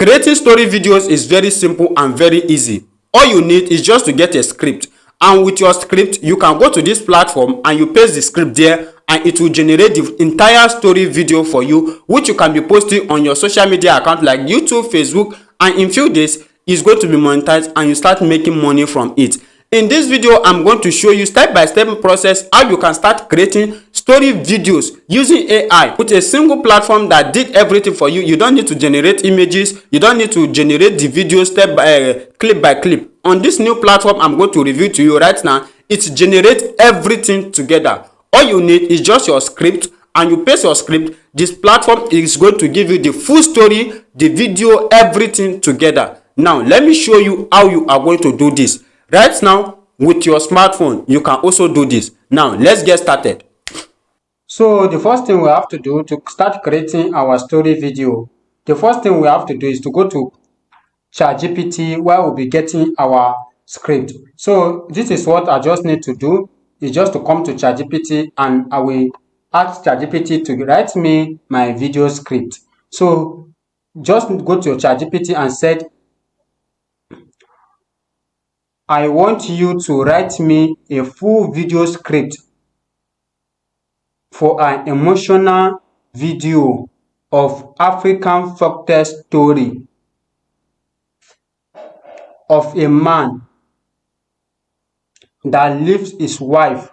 Creating story videos is very simple and very easy. All you need is just to get a script, and with your script you can go to this platform and you paste the script there, and it will generate the entire story video for you, which you can be posting on your social media account like YouTube, Facebook, and in few days it's going to be monetized and you start making money from it. In this video, I'm going to show you step-by-step process how you can start creating story videos using AI with a single platform that did everything for you. You don't need to generate images, you don't need to generate the video clip by clip. On this new platform I'm going to review to you right now, it generates everything together. All you need is just your script, and you paste your script. This platform is going to give you the full story, the video, everything together. Now let me show you how you are going to do this. Right now, with your smartphone, you can also do this. Now, let's get started. So, the first thing we have to do to start creating our story video, the first thing we have to do is to go to ChatGPT, where we'll be getting our script. So, this is what I just need to do, is just to come to ChatGPT, and I will ask ChatGPT to write me my video script. So, just go to your ChatGPT and say, I want you to write me a full video script for an emotional video of African folktale story of a man that leaves his wife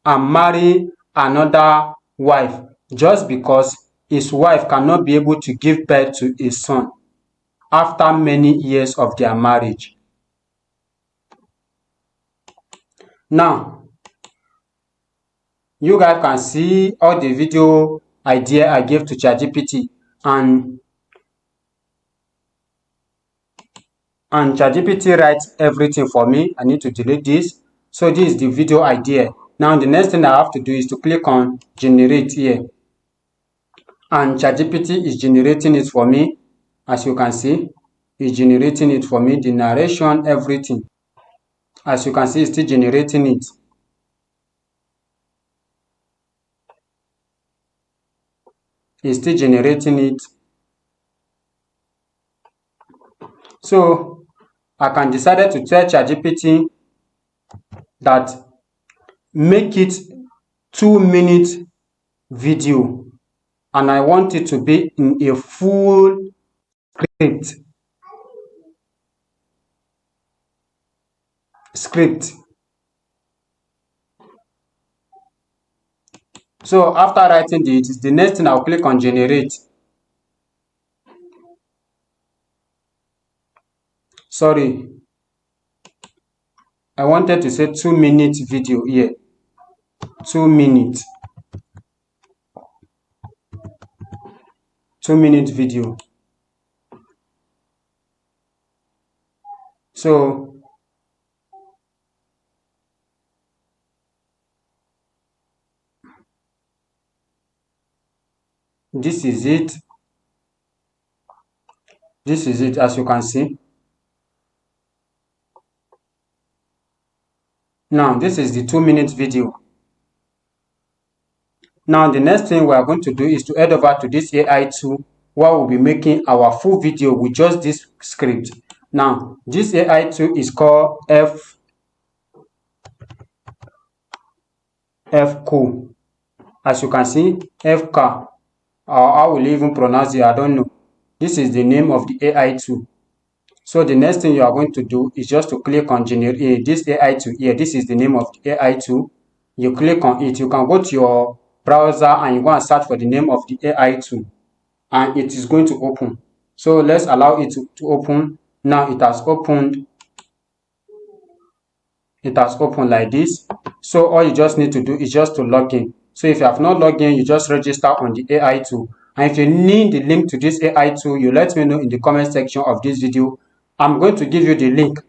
and marry another wife just because his wife cannot be able to give birth to a son after many years of their marriage. Now, you guys can see all the video idea I gave to ChatGPT, and ChatGPT writes everything for me. I need to delete this. So this is the video idea. Now the next thing I have to do is to click on generate here, and ChatGPT is generating it for me. As you can see, it's generating it for me, the narration, everything. As you can see, it's still generating it. It's still generating it. So I can decide to tell ChatGPT that make it 2-minute video, and I want it to be in a full script. So after writing it, the next thing I'll click on generate. Sorry, I wanted to say 2-minute video here. 2 minutes. 2-minute video. So this is it. This is it, as you can see. Now this is the 2-minute video. Now the next thing we are going to do is to head over to this AI tool, where we'll be making our full video with just this script. Now this AI tool is called FCO. As you can see, FK. How will you even pronounce it? I don't know. This is the name of the AI tool. So the next thing you are going to do is just to click on generate this AI tool here. This is the name of the AI tool. You click on it. You can go to your browser and you go and search for the name of the AI tool, and it is going to open. So let's allow it to open. Now it has opened. It has opened like this. So all you just need to do is just to log in. So if you have not logged in, you just register on the AI tool. And if you need the link to this AI tool, you let me know in the comment section of this video. I'm going to give you the link,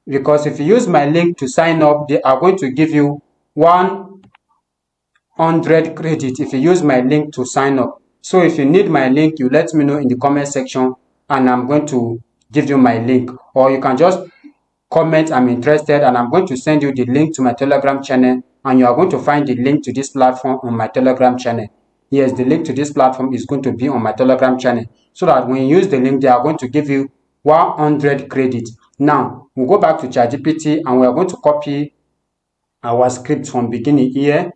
because if you use my link to sign up, they are going to give you 100 credit if you use my link to sign up. So if you need my link, you let me know in the comment section, and I'm going to give you my link. Or you can just comment I'm interested, and I'm going to send you the link to my Telegram channel, and you are going to find the link to this platform on my Telegram channel. Yes, the link to this platform is going to be on my Telegram channel, so that when you use the link, they are going to give you 100 credits. Now, we'll go back to ChatGPT and we are going to copy our script from beginning here.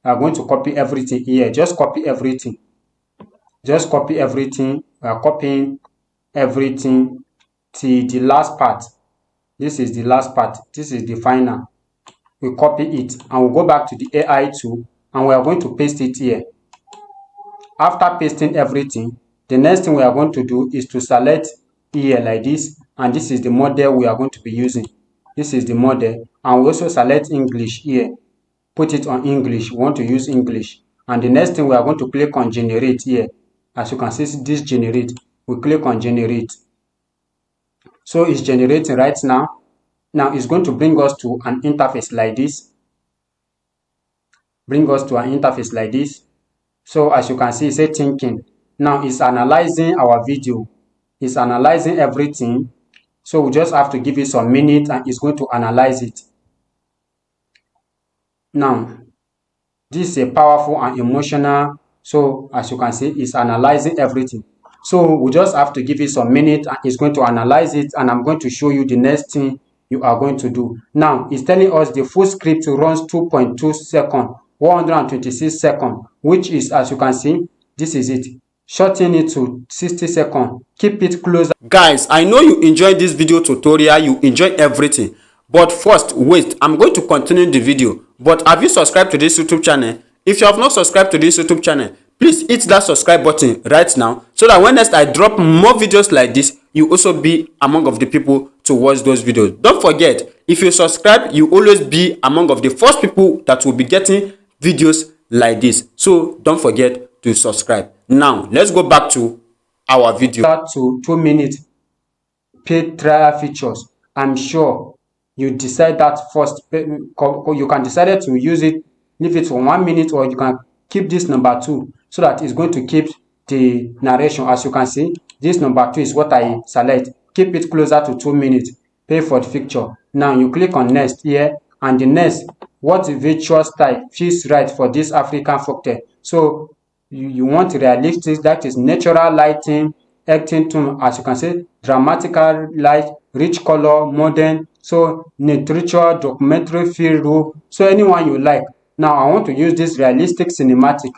We are going to copy everything here. Just copy everything. Just copy everything. We are copying everything till the last part. This is the last part. This is the final. We copy it and we'll go back to the AI tool and we are going to paste it here. After pasting everything, the next thing we are going to do is to select here like this, and this is the model we are going to be using. This is the model, and we also select English here. Put it on English. We want to use English. And the next thing we are going to click on generate here. As you can see, this generate. We click on generate. So it's generating right now. Now it's going to bring us to an interface like this. Bring us to an interface like this. So as you can see, it's thinking. Now it's analyzing our video. It's analyzing everything. So we just have to give it some minutes and it's going to analyze it. Now, this is a powerful and emotional. So as you can see, it's analyzing everything. So we just have to give it some minutes and it's going to analyze it, and I'm going to show you the next thing you are going to do. Now, it's telling us the full script runs 2.2 seconds, 126 seconds, which is, as you can see, this is it. Shorten it to 60 seconds. Keep it closer. Guys, I know you enjoyed this video tutorial, you enjoyed everything. But first, wait, I'm going to continue the video. But have you subscribed to this YouTube channel? If you have not subscribed to this YouTube channel, please hit that subscribe button right now, so that when next I drop more videos like this, you also be among of the people to watch those videos. Don't forget, if you subscribe, you always be among of the first people that will be getting videos like this. So don't forget to subscribe. Now, let's go back to our video. Start to 2 minutes paid trial features. I'm sure you decide that first. You can decide to use it, leave it for 1 minute, or you can keep this number 2, so that it's going to keep the narration. As you can see, this number 2 is what I select. Keep it closer to 2 minutes. Pay for the feature. Now you click on next here, and the next, what virtual style feels right for this African folktale. So you want realistic, that is natural lighting, acting tone, as you can see, dramatical light, rich color, modern, so literature, documentary, field rule, so anyone you like. Now I want to use this realistic cinematic.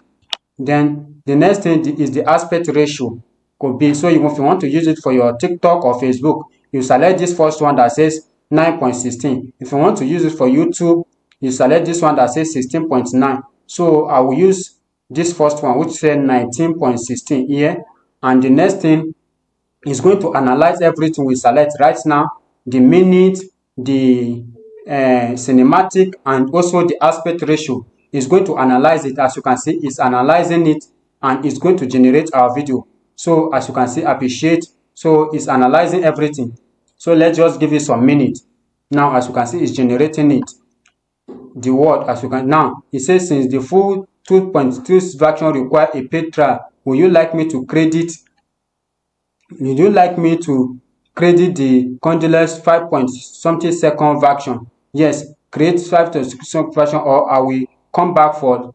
Then the next thing is the aspect ratio. Could be, so if you want to use it for your TikTok or Facebook, you select this first one that says 9.16. If you want to use it for YouTube, you select this one that says 16.9. So I will use this first one, which says 19.16 here. And the next thing is going to analyze everything we select right now, the minute, the cinematic, and also the aspect ratio. Is going to analyze it. As you can see, it's analyzing it and it's going to generate our video. So as you can see, appreciate. So it's analyzing everything. So let's just give it some minutes. Now as you can see, it's generating it. The word, as you can, now it says, since the full 2.2 version require a paid trial, would you like me to credit the condensed 5 point something second version? Yes, create 5 to 6 version, or I will come back for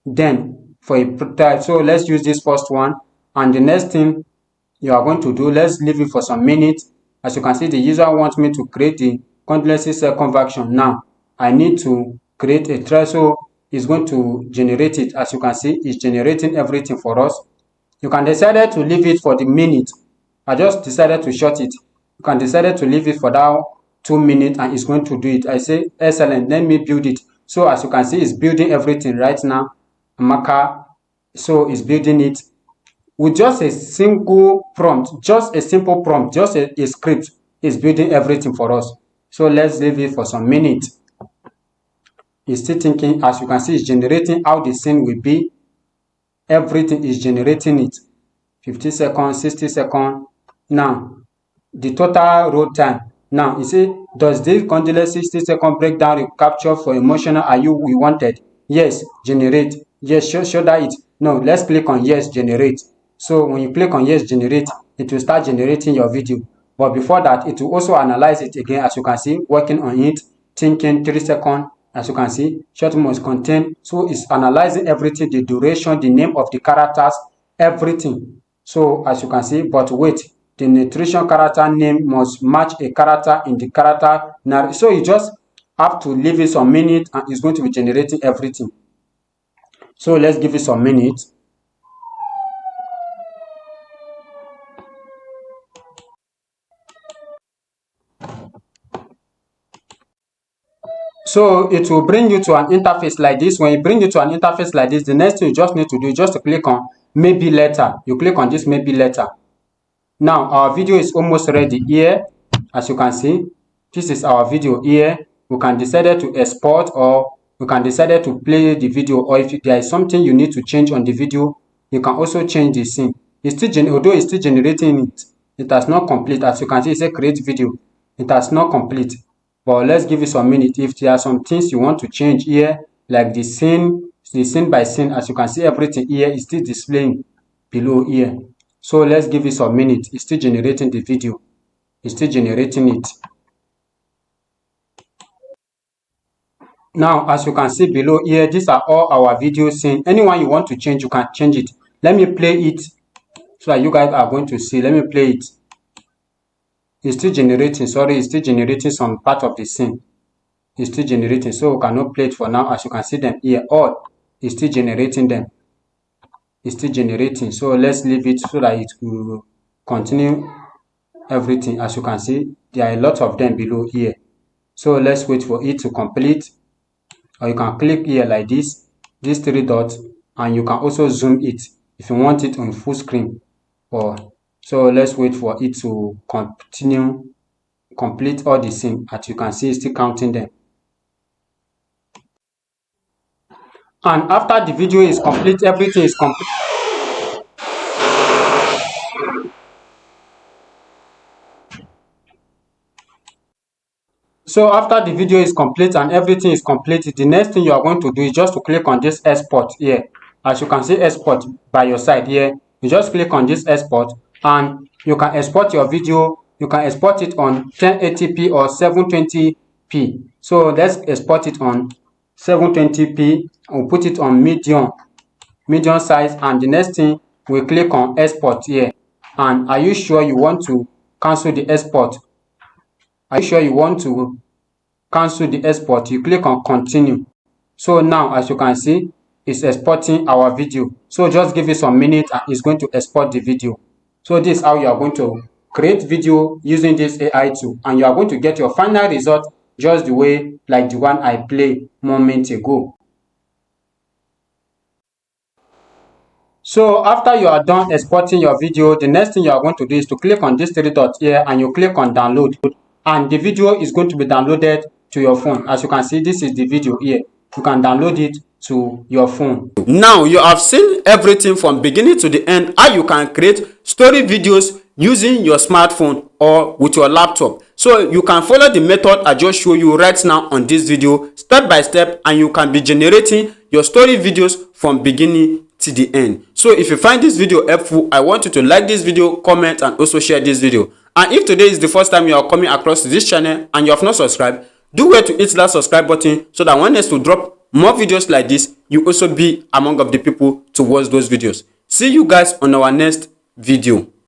them for a trial. So let's use this first one, and the next thing you are going to do, let's leave it for some minutes. As you can see, the user wants me to create the condensed second version. Now I need to create a trial, so it's going to generate it. As you can see, it's generating everything for us. You can decide to leave it for the minute. I just decided to short it. You can decide to leave it for that 2 minutes and it's going to do it. I say, excellent, let me build it. So as you can see, it's building everything right now. Maka, so it's building it with just a single prompt, just a simple prompt, just a script. Is building everything for us. So let's leave it for some minutes. It's still thinking. As you can see, it's generating how the scene will be. Everything is generating it. 50 seconds, 60 seconds. Now the total road time. Now you see, does this condensed 60-second breakdown capture for emotional are you we wanted? Yes, generate. Yes, show that it. No, let's click on yes, generate. So when you click on yes, generate, it will start generating your video. But before that, it will also analyze it again. As you can see, working on it, thinking 3 seconds, As you can see, short must contain, so it's analyzing everything, the duration, the name of the characters, everything. So as you can see, but wait, the nutrition character name must match a character in the character narrative. So you just have to leave it some minutes and it's going to be generating everything. So let's give it some minutes. So it will bring you to an interface like this. When it brings you to an interface like this, the next thing you just need to do is just to click on maybe later. You click on this maybe later. Now our video is almost ready here. As you can see, this is our video here. We can decide to export, or we can decide to play the video, or if there is something you need to change on the video, you can also change the scene. It's still although it's still generating it, it has not complete. As you can see, it says create video. It has not complete. But let's give it some minutes. If there are some things you want to change here, like the scene by scene, as you can see, everything here is still displaying below here. So let's give it some minutes. It's still generating the video. It's still generating it. Now, as you can see below here, these are all our video scenes. Anyone you want to change, you can change it. Let me play it so that you guys are going to see. Let me play it. It's still generating. Sorry, it's still generating some part of the scene. It's still generating, so we cannot play it for now. As you can see them here, all is still generating them. It's still generating. So let's leave it so that it will continue everything. As you can see, there are a lot of them below here. So let's wait for it to complete. Or you can click here like this, these three dots, and you can also zoom it if you want it on full screen. So let's wait for it to complete all the scene. As you can see, it's still counting them. And after the video is complete, everything is complete. So after the video is complete and everything is complete, the next thing you are going to do is just to click on this export here. As you can see, export by your side here. You just click on this export and you can export your video. You can export it on 1080p or 720p. So let's export it on 720p. We'll put it on medium size, and the next thing we click on export here. And are you sure you want to cancel the export? Are you sure you want to cancel the export? You click on continue. So now, as you can see, it's exporting our video. So just give it some minutes and it's going to export the video. So this is how you are going to create video using this AI tool, and you are going to get your final result just the way like the one I played moments ago. So after you are done exporting your video, the next thing you are going to do is to click on this three dots here and you click on download, and the video is going to be downloaded to your phone. As you can see, this is the video here. You can download it to your phone. Now you have seen everything from beginning to the end, how you can create story videos using your smartphone or with your laptop. So you can follow the method I just show you right now on this video step by step, and you can be generating your story videos from beginning to the end. So if you find this video helpful, I want you to like this video, comment, and also share this video. And if today is the first time you are coming across this channel and you have not subscribed, do well to hit that subscribe button so that when next we drop more videos like this, you also be among of the people to watch those videos. See you guys on our next video.